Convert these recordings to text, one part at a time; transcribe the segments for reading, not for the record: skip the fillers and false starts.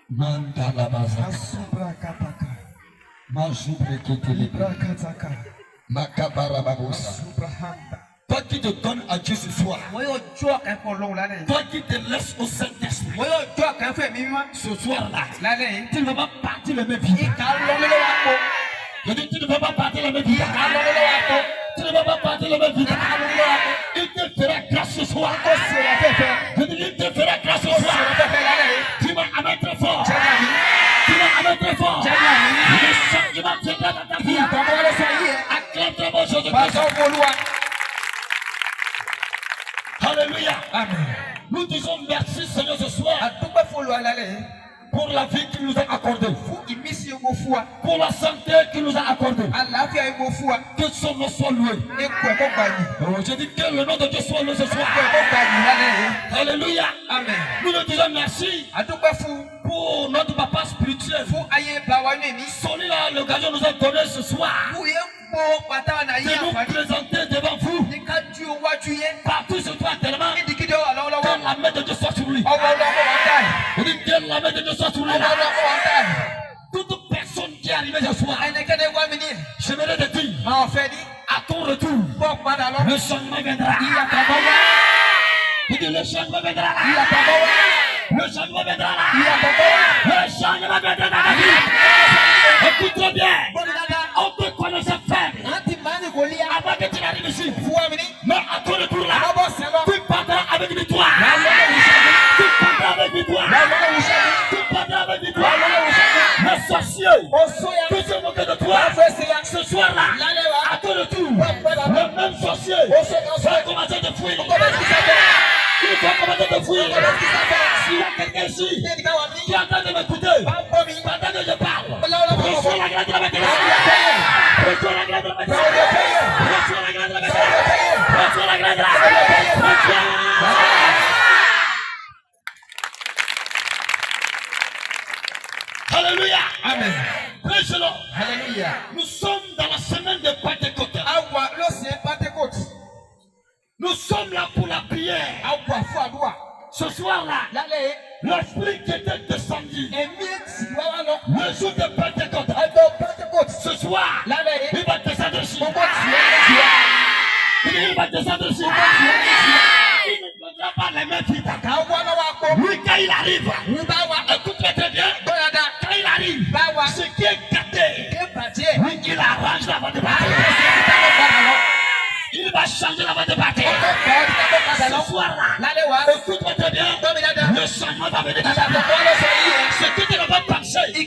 Mandalabaza. Asubrakataka. Mazubreketele. Brakataka. Makabarababosa. Subrahanda. Toi qui te donnes à Dieu ce soir. Toi qui te laisses au Saint-Esprit. Ce soir-là, tu ne vas pas partir le même vie. Je dis, tu ne vas pas partir le même vie. Tu ne vas pas partir le même vie. Il te fera grâce ce soir. Je dis, il te fera grâce ce soir. Tu vas amener très fort. Tu vas amener très fort. Le changement viendra dans ta vie. Acclame très bonne chose de Dieu. Alléluia. Amen. Nous disons merci Seigneur ce soir pour la vie qu'il nous a accordée, pour la santé qu'il nous a accordée. Que son nom soit loué. Je dis que le nom de Dieu soit loué ce soir. Alléluia. Amen. Nous nous disons merci pour notre papa spirituel. Celui-là, l'occasion nous a donné ce soir de nous présenter devant vous. Partout sur toi tellement que la main de Dieu soit sur lui. Je dis que la main de Dieu soit sur lui. Toute personne qui est arrivée ce soir, j'aimerais te dire, à ton retour, le changement viendra. Je dis le changement viendra. Le changement viendra. Le changement viendra dans la vie. Écoute-toi bien. On te connaissait faible avant que tu n'arrives ici. Mais à ton retour là, tu parleras avec victoire. Tu parleras avec victoire. Tu parleras avec victoire. Les sorciers qui se moquent de toi, ce soir-là, à ton retour, le même sorcier va commencer de fuir. Il va commencer de fuir. S'il y a quelqu'un ici qui est en train de m'écouter, pendant que je parle, reçois la grâce de la matinée. Reçois la grâce de la matinée. Reçois la grâce de la matinée. Reçois la grâce de la matinée. Alléluia. Amen. Praise the Lord. Alléluia. Nous sommes dans la semaine de Pentecôte. Nous sommes là pour la prière. Ce soir-là, l'Esprit qui était descendu le jour de Pentecôte. Ce soir, il va descendre ici. Il va descendre ici. Il ne donnera pas les mains vides. Lui, quand il arrive, écoute-le très bien. Quand il arrive, ce qui est gâté, lui, il arrange la voie de bataille. Il va changer la voie de bataille. Ce soir-là, écoute-moi très bien. Le changement va venir dans ta vie. Ce que tu n'as pas pensé, tu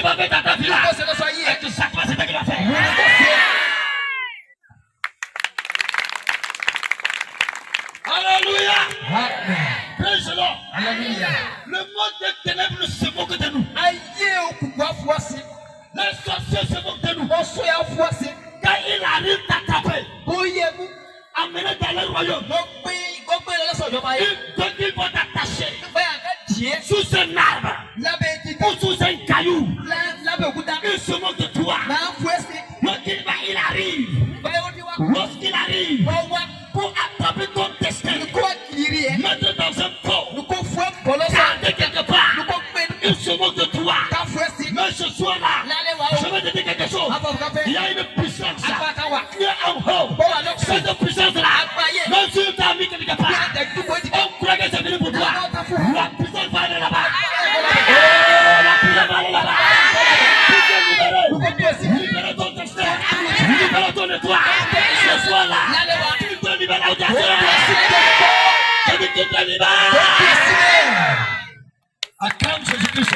vas faire dans ta vie là. Et que ça va, c'est toi qui vas faire. Alléluia. Praise the Lord. Alléluia. Le monde des ténèbres se moque de nous. Les sorciers se moquent de nous. Quand il arrive t'attraper, amener dans le royaume, il va t'attacher sous un arbre ou sous un caillou. Il se moque de toi. Il arrive. Lorsqu'il arrive, pour attraper ton destin, mettre dans un pot, garder quelque part, il se moque de toi. Mais ce soir-là, je vais te dire quelque chose. Il y a une puissance qui est en haut. Cette puissance-là, même si tu as mis quelque part, on croit que c'est venu pour toi. La puissance va aller là-bas. La puissance va aller là-bas. Libère ton destin. Libère ton étoile. Ce soir-là, tu te libères la audience. Je dis que tu te libères. Acclame Jésus-Christ.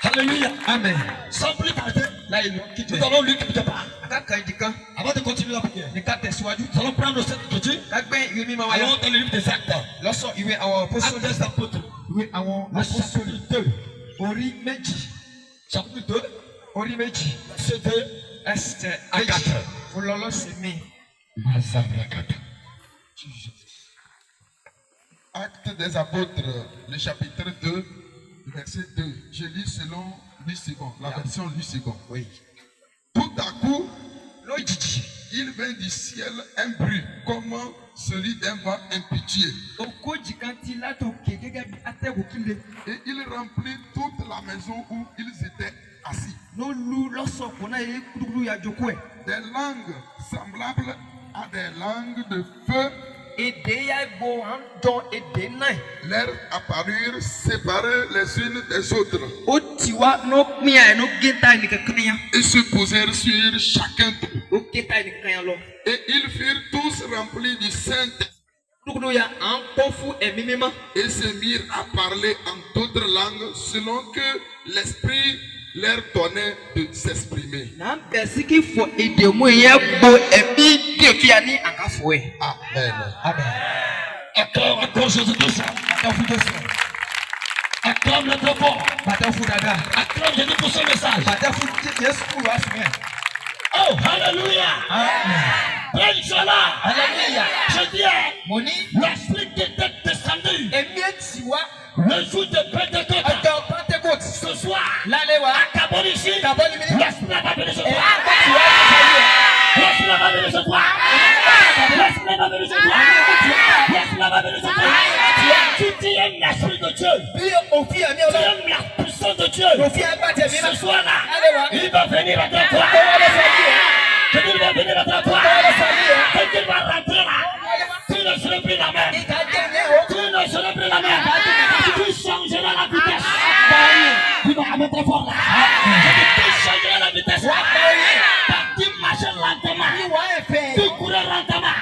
Alléluia. Amen. Sans plus tarder, nous allons lire quelque part. Avant de continuer la prière, nous allons prendre cette écriture. Allons dans le livre des Actes. Actes des apôtres. Le chapitre 2. Chapitre 2. Verset 2 à 4. Actes des apôtres, le chapitre 2, verset 2. Je lis selon Louis II, la version Louis II. Oui. Tout à coup, il vint du ciel un bruit, comme celui d'un vent impétueux. Et il remplit toute la maison où ils étaient assis. Des langues semblables à des langues de feu leur apparurent séparées les unes des autres. Ils se posèrent sur chacun d'eux. Et ils furent tous remplis du Saint-Esprit. Et se mirent à parler en d'autres langues selon que l'Esprit leur donnait de s'exprimer. Amen. Amen. Acclame encore Jésus-Christ. Acclame le propos. Acclame Jésus pour ce message. Oh, hallelujah. Praise the Lord. Hallelujah. Je dis, l'esprit qui était descendu le jour de Pentecôte, ce soir, à Kabul ici, l'esprit va venir ce soir. L'esprit va venir ce soir. L'esprit va venir ce soir. L'esprit va venir ce soir. Si tu aimes l'esprit de Dieu, tu aimes la puissance de Dieu, ce soir-là, il va venir à toi. Il va venir à toi. Quand il va rentrer là, tu ne seras plus la même. Tu ne seras plus la même. Tu changeras la vitesse. Tu vas mettre fort là. Tu changeras la vitesse. Tu marches lentement. Tu cours lentement.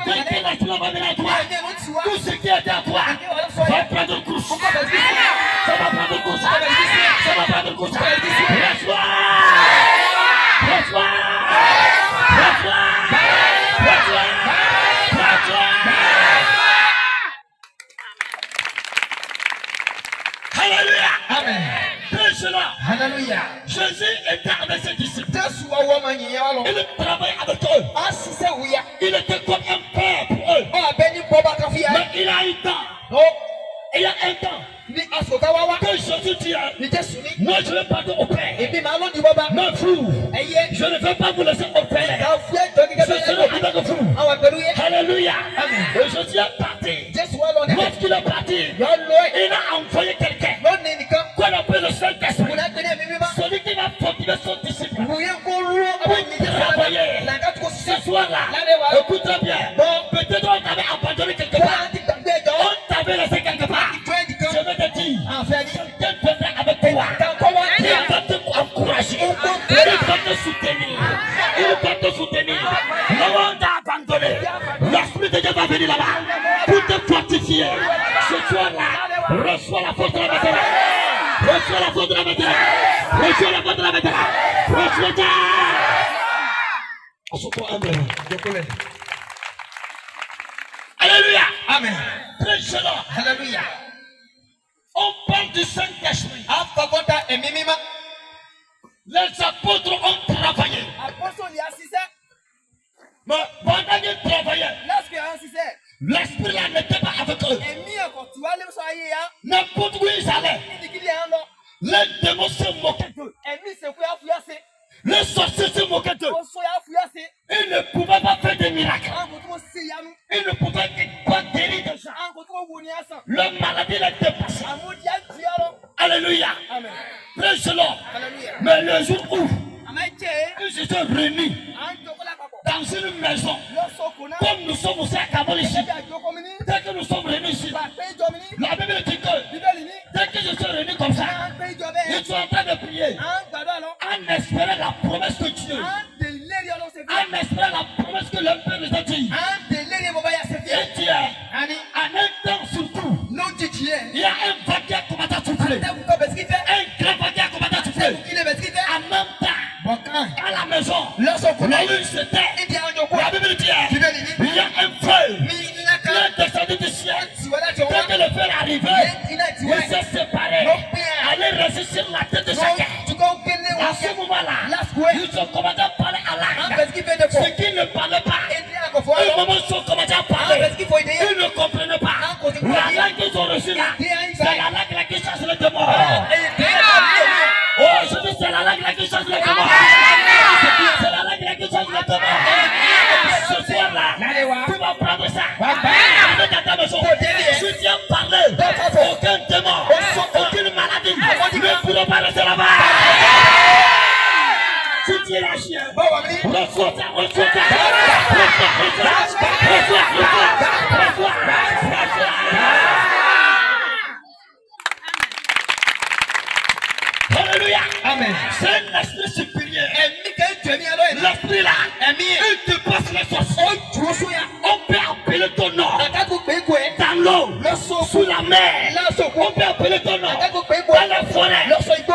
Quand l'esprit va venir à toi, tout ce qui est à toi va prendre course. Ça va prendre course. Ça va prendre course. Reçois. Reçois. Hallelujah. Amen. Hallelujah. Jésus était avec ses disciples. Il travaillait avec eux. Il était comme un père pour eux. Mais il a un temps. Il y a un temps que Jésus dit, moi je vais partir au Père. Mais vous, je ne vais pas vous laisser au Père. Je serai avec vous. Alléluia. Et Jésus est parti. Lorsqu'il est parti, il a envoyé quelqu'un qu'on appelle le Saint-Esprit. Celui qui va fortifier son disciple. Pour travailler. Ce soir-là, écoute bien. Peut-être on t'avait abandonné quelque part. On t'avait laissé quelque part. Je vais te dire, quelqu'un viendra avec toi. Il va te encourager. Il va te soutenir. Il va te soutenir. Là où on t'a abandonné, l'Esprit de Dieu va venir là-bas pour te fortifier. Ce soir-là, reçois la force de la bataille. Reçois la force de la bataille. Reçois la force de la bataille. Reçois-ta. Assois-toi humble. Alléluia. Amen. Praise the Lord. Hallelujah. On parle du Saint-Esprit. Les apôtres ont travaillé. Mais pendant qu'ils travaillaient, l'Esprit là n'était pas avec eux. N'importe où ils allaient, les démons se moquaient d'eux. Les sorciers se moquaient d'eux. Ils ne pouvaient pas faire des miracles. Ils ne pouvaient pas guérir des gens. Leur maladie les dépassait. Alléluia. Praise the Lord. Mais le jour où ils se sont réunis dans une maison, comme nous sommes aussi à Kabul ici, dès que nous sommes réunis ici, la Bible dit que dès que je suis réunis comme ça, ils sont en train de prier en espérant la promesse de Dieu, en espérant la promesse que le Père nous a dit. Et Dieu, en un temps surtout, il y a un vague qui commence à souffler, un grand vague qui commence à souffler. En même temps, à la maison, la lune s'éteint. La Bible dit, il y a un feu qui est descendu du ciel. Dès que le feu est arrivé, il s'est séparé. Allez rester sur la tête de chacun. À ce moment-là, ils ont commencé à parler à langue. Ceux qui ne parlaient pas, au moment où ils ont commencé à parler, ils ne comprenaient pas. La langue qu'ils ont reçue là, c'est la langue là qui chasse le démon. Oh, je dis c'est la langue là qui chasse le démon. C'est la langue là qui chasse le démon. Reçois la chienne. Reçois ça, reçois ça. Reçois. Alléluia. Amen. C'est un esprit supérieur. L'esprit là, il te passe les sources. On peut appeler ton nom. Dans l'eau, sous la mer. On peut appeler ton nom. Dans la forêt,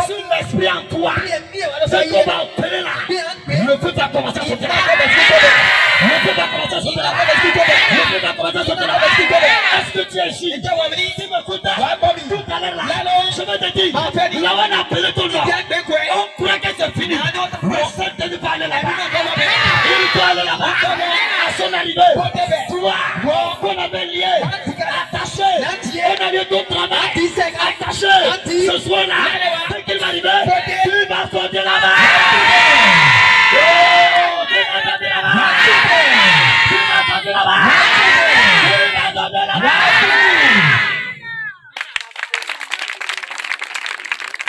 sur l'esprit en toi. C'est qu'on va appeler là. Le feu va commencer à sauter là. Le feu va commencer à sauter là. Le feu va commencer à sauter là. Est-ce que tu es ici? Tu m'écoutes? Tout à l'heure là, je vais te dire, là on a appelé ton nom. On croit que c'est fini. Le Saint-Esprit va aller là-bas. Il doit aller là-bas. À son arrivée, toi, qu'on avait lié, attaché, on a lieu ton travail, attaché, ce soir-là, dès qu'il va arriver, tu vas sortir là-bas. Tu vas sortir là-bas. Tu vas sortir là-bas. Tu vas sortir là-bas.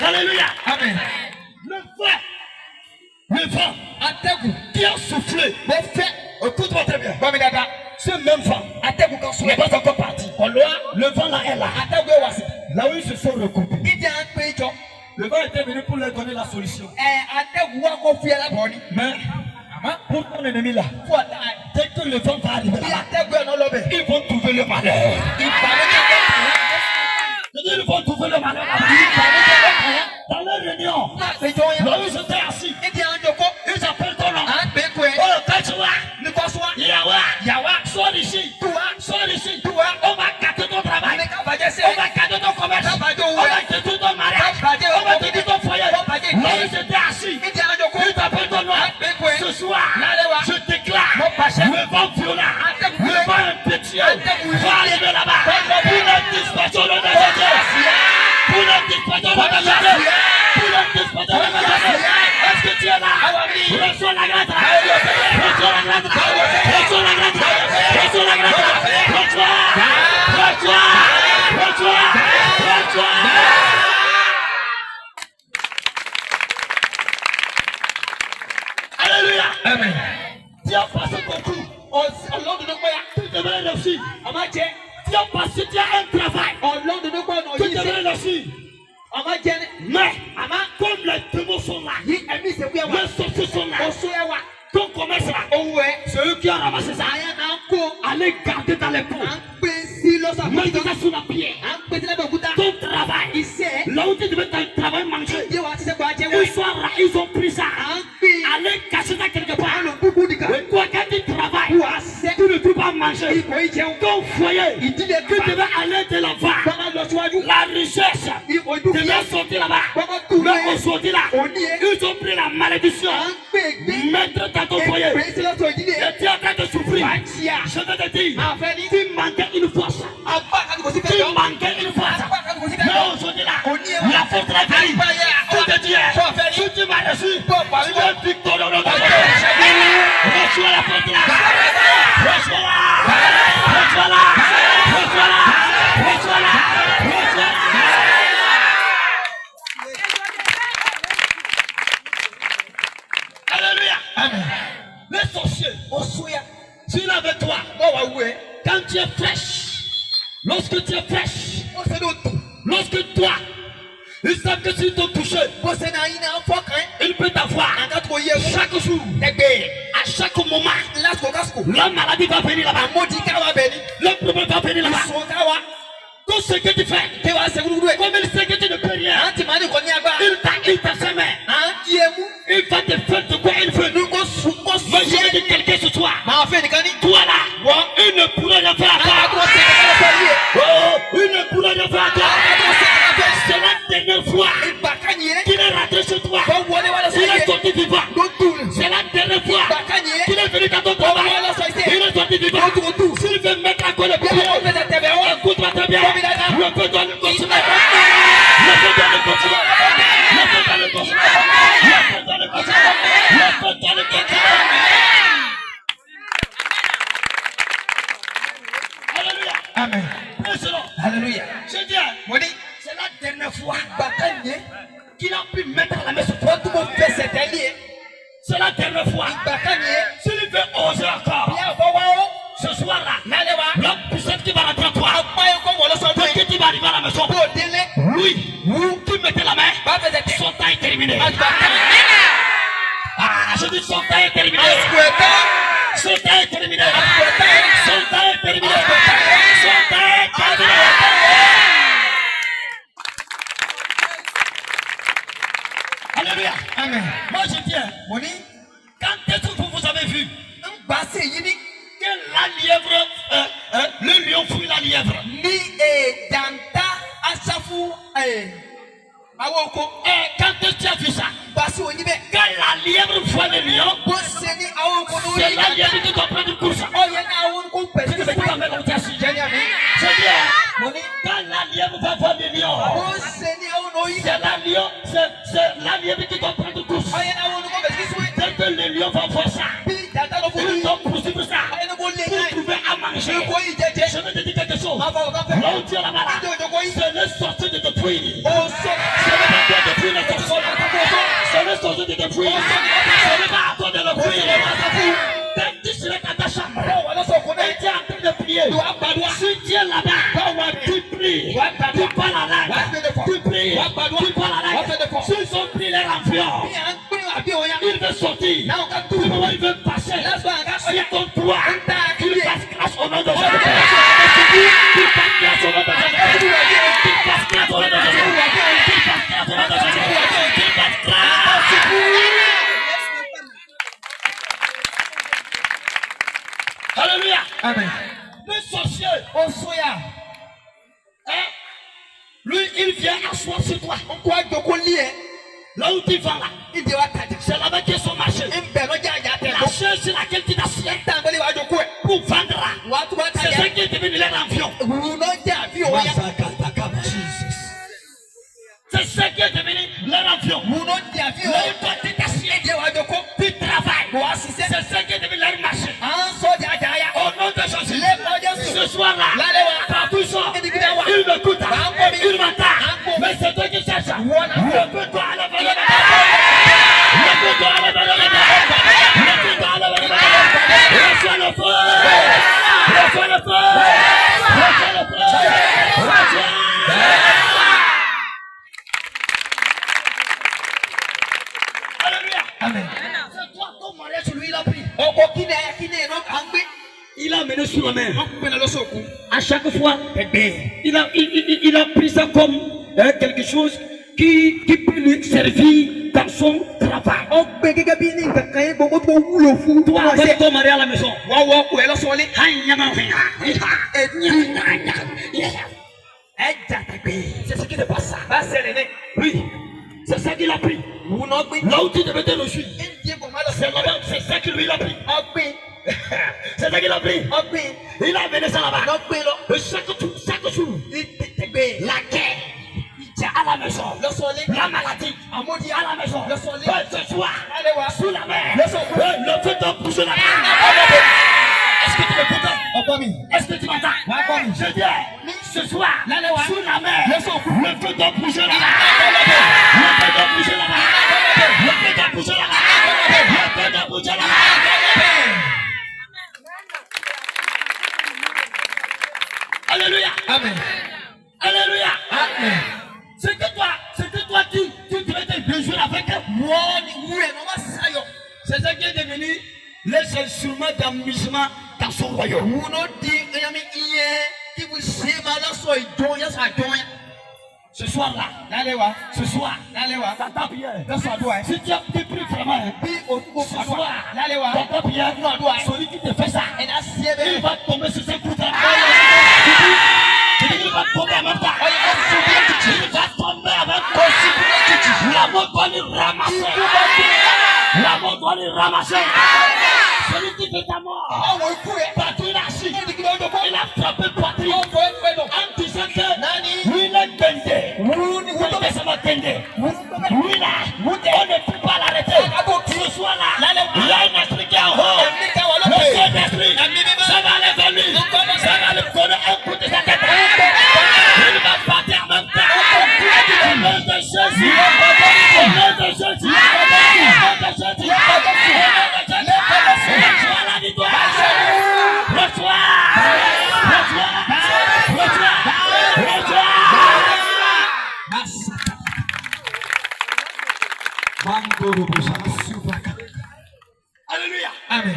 Alléluia. Amen. Le vent, qui a soufflé, écoute-moi très bien. Ce même vent n'est pas encore parti. Le vent là est là. Là où ils se sont recoupés. Le vent était venu pour leur donner la solution. Mais pour ton ennemi là, dès que le vent va arriver là, ils vont trouver le malheur. Ils vont trouver le malheur. Dans leur réunion, là où ils étaient assis, ils appellent ton nom. Oh, Kachua, Yawa, sois ici, on va gâter ton travail, on va gâter ton commerce, on va gâter ton mariage, on va gâter ton foyer. Là où ils étaient assis, ils t'appellent ton nom. Ce soir, je déclare le vent violent, le vent impétueux va arriver là-bas pour la disparition de la Jésus. Pour la disparition de la Jésus. Pour la disparition de la Jésus. Est-ce que tu es là? Reçois la grâce. Reçois la grâce. Reçois la grâce. Reçois la grâce. Reçois. Alléluia. Amen. Tu as passé ton coup. Tu devrais réussir. Tu as passé, tu as un travail. Tu devrais réussir. Mais, comme les démons sont là, les sorciers sont là, ton commerce là, c'est eux qui ont ramassé ça. Allez garder dans les pots. Mettez ça sous la pierre. Ton travail, là où tu devais travailler manger, ils ont pris ça. Allez cacher ça quelque part. Et toi, quand tu travailles, tu ne peux pas manger. Ton foyer, tu devais aller de l'avant. La recherche devait sortir là-bas. Mais aujourd'hui là, ils ont pris la malédiction. Mettre dans ton foyer. Et tu es en train de souffrir. Je vais te dire, tu manquais une force. Tu manquais une force. Mais aujourd'hui là, la force est venue. Je te dis, si tu m'as reçu, tu es victorieux dans ta vie. Reçois la force là. Reçois-la. Reçois-la. Reçois-la. Reçois-la. Reçois-la. Alléluia. Amen. Les sorciers, s'il est avec toi, quand tu es fraîche, lorsque tu es fraîche, lorsque toi, ils savent que s'ils t'ont touché, il peut t'avoir chaque jour, à chaque moment, la maladie va venir là-bas, le problème va venir là-bas. Tout ce que tu fais, comme il sait que tu ne peux rien, il t'a semé. Il va te faire de quoi il veut. Mais je vais dire quelqu'un ce soir. Toi là, il ne pourrait rien faire à toi. Il ne pourrait rien faire à toi. C'est la dernière fois qu'il est rentré chez toi. Il est sorti vivant. C'est la dernière fois qu'il est venu dans ton travail. Il est sorti vivant. S'il veut mettre à quoi le pied, écoute-moi très bien. Le peu doit le continuer. Le peu doit le continuer. Le peu doit le continuer. Le peu doit le continuer. Le peu doit le continuer. Alléluia. Amen. Alléluia. Je dis, c'est la dernière fois qu'il a pu mettre la main sur toi. C'est la dernière fois. S'il veut oser encore. Ce soir-là, l'homme puissant qui va rentrer en toi. Dès que tu vas arriver à la maison, lui, qui mettait la main, son temps est terminé. Ah, je dis son temps est terminé. Son temps est terminé. Son temps est terminé. Son temps est terminé. Alléluia. Amen. Moi je tiens. Quand est-ce que vous avez vu que la lièvre, le lion fuit la lièvre? Quand est-ce que tu as vu ça? Quand la lièvre voit le lion, c'est la lièvre qui doit prendre une course. Je ne sais pas même où tu as su. Quand la lièvre va voir le lion, c'est la lièvre qui doit prendre une course. Dès que le lion va voir ça, il doit poursuivre ça pour trouver à manger. Je vais te dire quelque chose. Là où tu es là-bas, c'est le sorcier de détruire. C'est le détruire les personnes. C'est le sorcier de détruire. Ce n'est pas à toi de le prier. Dès que tu seras dans ta chambre, et tu es en train de prier, si tu es là-bas, tu pries, tu parles à langue, tu pries, tu parles à langue. S'ils ont pris leur avion, il veut sortir. Du moment où il veut passer, c'est ton droit. Il passe grâce au nom de Jésus. Il passe grâce au nom de Jésus. Il passe grâce au nom de Jésus. Il passe grâce au nom de Jésus. Il passe grâce. Alléluia. Amen. Le sorcier, lui, il vient asseoir sur toi. Là où tu vas là, c'est là-bas qui est son marché. La chaise sur laquelle tu t'assieds pour vendre. C'est ça qui est devenu leur avion. C'est ça qui est devenu leur avion. Là où toi tu t'assieds, tu travailles. C'est ça qui est devenu leur marché. Au nom de Jésus, ce soir-là, par tout ça, il m'écoute, il m'entend. Mais c'est toi qui cherches. Lève-toi à la valeur. Lève-toi à la valeur. Lève-toi à la valeur. Reçois le feu. Reçois le feu. Reçois le feu. Reçois. Alléluia. Amen. C'est toi ton mariage, lui il a pris. Il a mené sur la main. À chaque fois, il a pris ça comme quelque chose qui peut lui servir dans son travail. Toi, avec ton mari à la maison. C'est ce qui te passe. Oui, c'est ça qu'il a pris. Là où tu devais te le suivre, c'est là-bas, c'est ça qu'il lui a pris. C'est ça qu'il a pris. Il a amené ça là-bas. Chaque jour, la guerre à la maison, la maladie à la maison, ce soir, sous la mer, le feu doit bouger la mer. Est-ce que tu m'écoutes? Est-ce que tu m'entends? Je dis, ce soir, sous la mer, le feu doit bouger la mer. Le feu doit bouger la mer. Le feu doit bouger la mer. Le feu doit bouger la mer. Alléluia. Amen. Alléluia. Amen. C'était toi qui devais te réjouir avec moi. C'est ça qui est devenu les instruments d'amusement dans son royaume. Ce soir-là, ce soir, t'entends bien. Si tu as pris vraiment, ce soir, t'entends bien, celui qui te fait ça, il va tomber sur ses coups de il va tomber en même temps. Il va tomber en même temps. La mort doit le ramasser. La mort doit le ramasser. Celui qui fait ta mort, partout il a assis. Il a frappé poitrine en disant que lui il est bendé. Ça va bender. Lui là, on ne peut pas l'arrêter. Ce soir-là, il y a un esprit qui est en haut. Le Saint-Esprit, ça va aller vers lui. Ça va lui donner un coup de sa tête. Il va partir en même temps. Au nom de Jésus. Au nom de Jésus. Au nom de Jésus. Alléluia. Amen.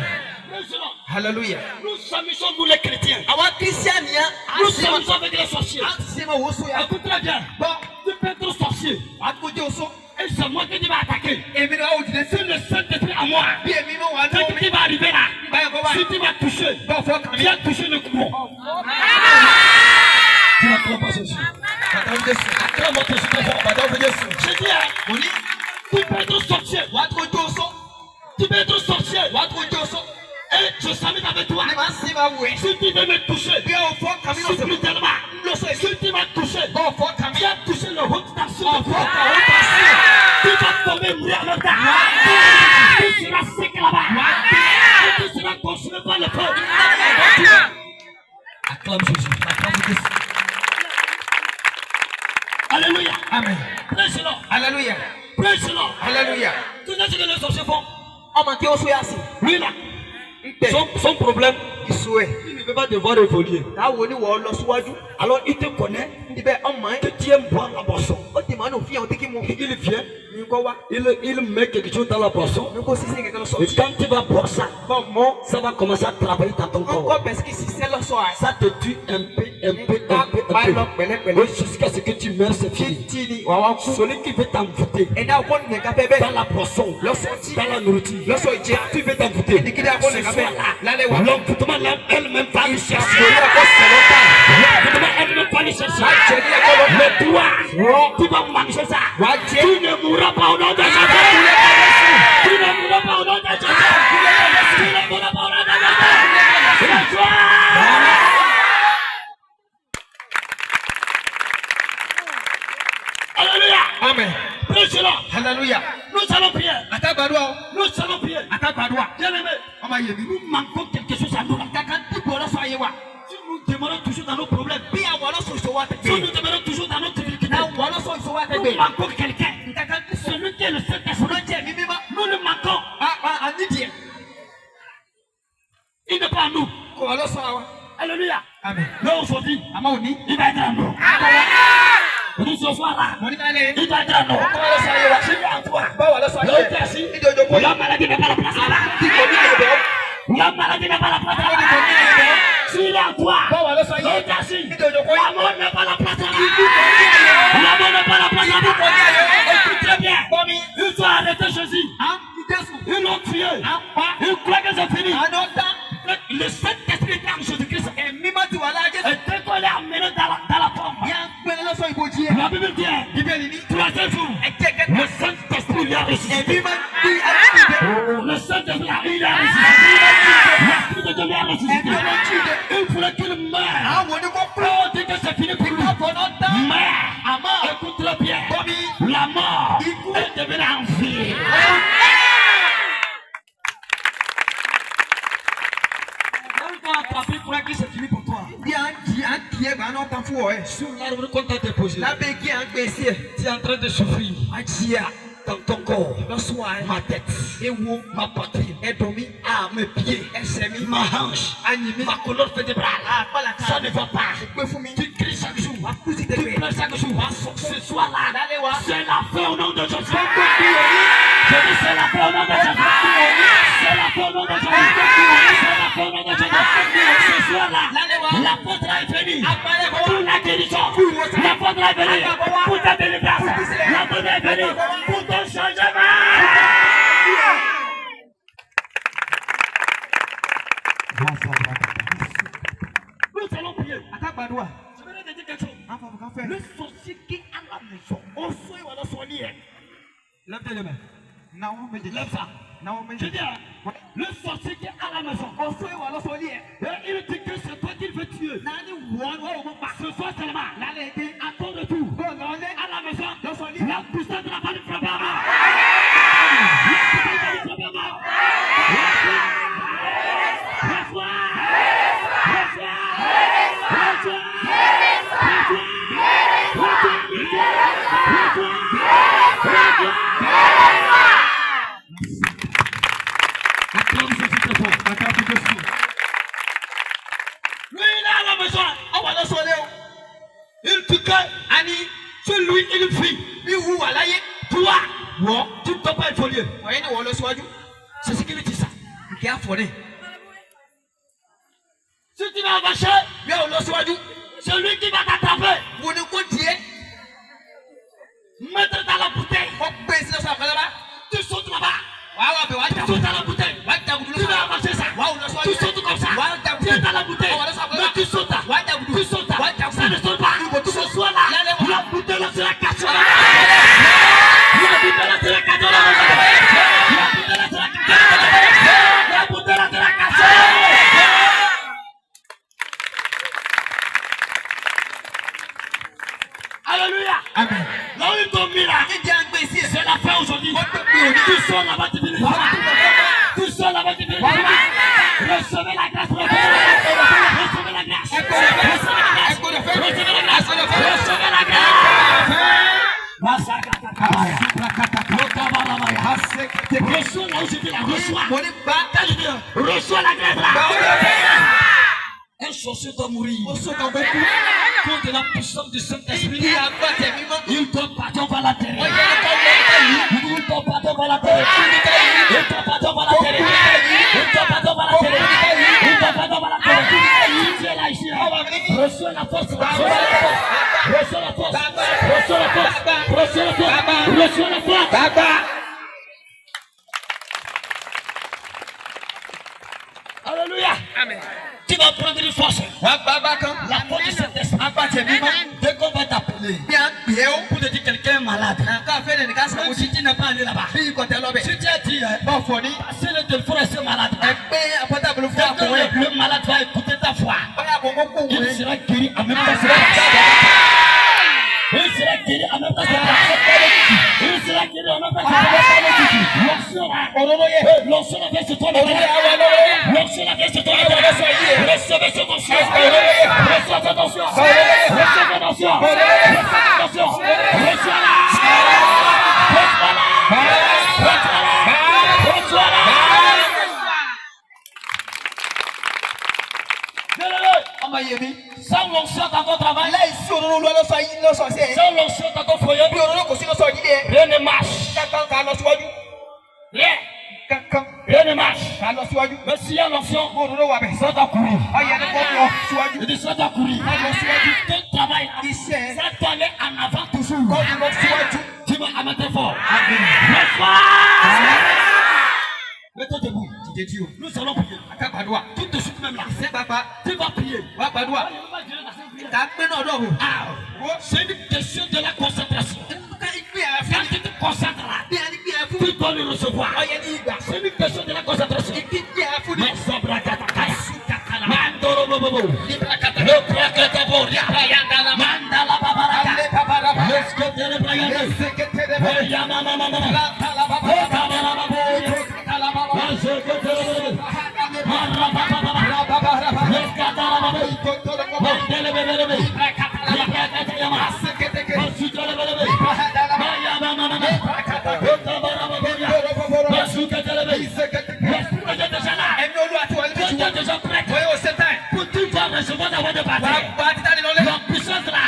Maintenant, Hallelujah. nous s'amusons, nous les chrétiens. Nous Nous s'amusons avec les sorciers. Écoute très bien. Bon, Tu peux être sorcier. Et c'est moi qui va attaquer. C'est le Saint-Esprit à moi. Quand tu vas arriver là, si tu vas toucher, viens toucher le courant. Tu n'acclames pas Jésus. Acclame votre Jésus très fort. Je dis, tu peux être sorcier. Tu peux être sorcier. Et je s'amuse avec toi. Si tu veux me toucher, supplémentairement, si tu vas toucher, viens toucher le haut station de toi. Tu vas tomber mourir le temps. Tu seras sec là-bas. Et tu seras consumé par le feu. Acclame Jésus. Acclame Jésus. Alléluia. Amen. Prêche-le. Hallelujah. Prêche-le. Hallelujah. Tu sais ce que les sorciers font? Lui là, son problème, il ne veut pas devoir évoluer. Alors il te connaît, que tu aimes boire la boisson. Il vient, il met quelque chose dans la boisson. Et quand tu vas boire ça, ça va commencer à travailler dans ton corps. Ça te tue un peu. Oui, jusqu'à ce que tu meurs, c'est fini. Celui qui veut t'envoûter dans la boisson, dans la nourriture, tu veux t'envoûter. Ce soir-là, l'envoûtement elle-même va le chercher. L'envoûtement elle-même va le chercher. Mais toi, tu vas manger ça. Tu ne mourras pas au nom de Jésus. Tu ne mourras pas au nom de Jésus. Tu ne mourras pas au nom de Jésus. Alléluia. Amen. Prêche-le. Hallelujah. Nous allons prier. Atabarua. Nous allons prier. Atabarua. Bien-aimé, nous manquons quelque chose à nous. Si nous demeurons toujours dans nos problèmes, si nous demeurons toujours dans notre difficulté, nous manquons quelqu'un. Celui qui est le Saint-Esprit, nous le manquons. Il n'est pas à nous. Alléluia. Amen. Mais aujourd'hui, Amaoni. il va être à nous. Nous ce soir-là, il va être à nous. Je viens à toi. L'autre est assis. La maladie n'a pas la place là. La maladie n'a pas la place là. S'il est à toi, l'autre est assis. La mort n'a pas la place là. La mort n'a pas la place là. Écoute très bien. Ils ont arrêté Jésus. Ils l'ont tué. Ils croient que c'est fini. Le Saint-Esprit est en Jésus-Christ. Et dès qu'on l'a amené dans la tombe, la Bible dit, troisième jour, le Saint-Esprit lui a ressuscité. Le Saint-Esprit il a ressuscité. L'Esprit de Dieu lui a ressuscité. Il voulait qu'il meure. On dit que c'est fini pour lui. Mais, écoute-le bien, la mort est devenue en vie. Attraper pour que c'est fini pour toi. Sur l'arbre qu'on t'a déposé, tu es en train de souffrir dans ton corps, ma tête, ma poitrine, mes pieds, ma hanche, ma colonne vertébrale. Ça ne va pas. Tu cries chaque jour, tu pleures chaque jour. Ce soir-là, c'est la fin au nom de Jésus. Je dis c'est la fin au nom de Jésus. C'est la fin au nom de Jésus. C'est la fin au nom de Jésus. Ce soir-là, l'apôtre est venu pour la guérison. L'apôtre est venu pour ta délivrance. L'apôtre est venu pour ton changement. Nous allons prier. Je vais te dire quelque chose. Le sorcier qui est à la maison, on souhaite à la soigner. Lève tes mains. Lève ça. Je dis, le sorcier qui est à la maison, et il dit que c'est toi qu'il veut tuer. Ce soir seulement, à ton retour, à la maison, la puissance de la famille frappera. Il dit que celui il fuit. Toi, C'est ce qu'il dit ça. Qui a fondé. Si tu vas marcher, celui qui va t'attraper, Vous ne comptiez. mettre dans la bouteille, tu sautes là-bas. Tu sautes dans la bouteille. Tu vas avancer ça. Tu sautes comme ça. Tu es dans la bouteille. Mais tu sautes. Tu sautes. Ça ne saute pas. Ce soir là, la bouteille là sera cassée. La bouteille là sera cassée. La bouteille là sera cassée. La bouteille là sera cassée. Alléluia. Amen. Là où ils t'ont mis là, c'est la fin aujourd'hui. Tu sors là-bas, tu finis. Tu sors là-bas, tu finis. Recevez la grâce. Recevez la grâce. Recevez la grâce. Recevez la grâce. Reçois là où je dis là. Reçois. Reçois la grâce là. Un sorcier doit mourir. Contre la puissance du Saint-Esprit, il doit partir par la terre. Il doit partir par la terre. Il doit partir par la terre. Il doit partir par la terre. Il doit partir par la terre. Tu es là ici. Reçois la force. Reçois la force. Reçois la force. Reçois la force. Reçois la force. Alléluia. Amen. Tu vas prendre une force. La force du Saint-Esprit. Dès qu'on va t'appeler pour te dire quelqu'un est malade, même si tu n'es pas allé là-bas, si tu as dit, passer le téléphone à ce malade, le malade va écouter ta voix, il sera guéri en même temps. Il sera guéri en même temps. Il sera guéri en même temps. L'onction la veste sur toi. L'onction la veste sur toi. Recevez cette onction. Recevez cette onction. Recevez cette onction. Reçois-la. Reçois-la. Sans l'onction dans ton travail, sans l'onction dans ton foyer, rien ne marche. Rien. Rien ne marche. Mais s'il y a l'onction, ça doit courir. Il dit ça doit courir. Ton travail, ça doit aller en avant toujours. Tu vas à mettre fort. Mets-toi debout. Nous allons prier. Tout de suite même là. Tu vas prier. C'est une question de la concentration. Quand tu te concentres là, tu dois le recevoir. C'est une question de la concentration. La puissance de la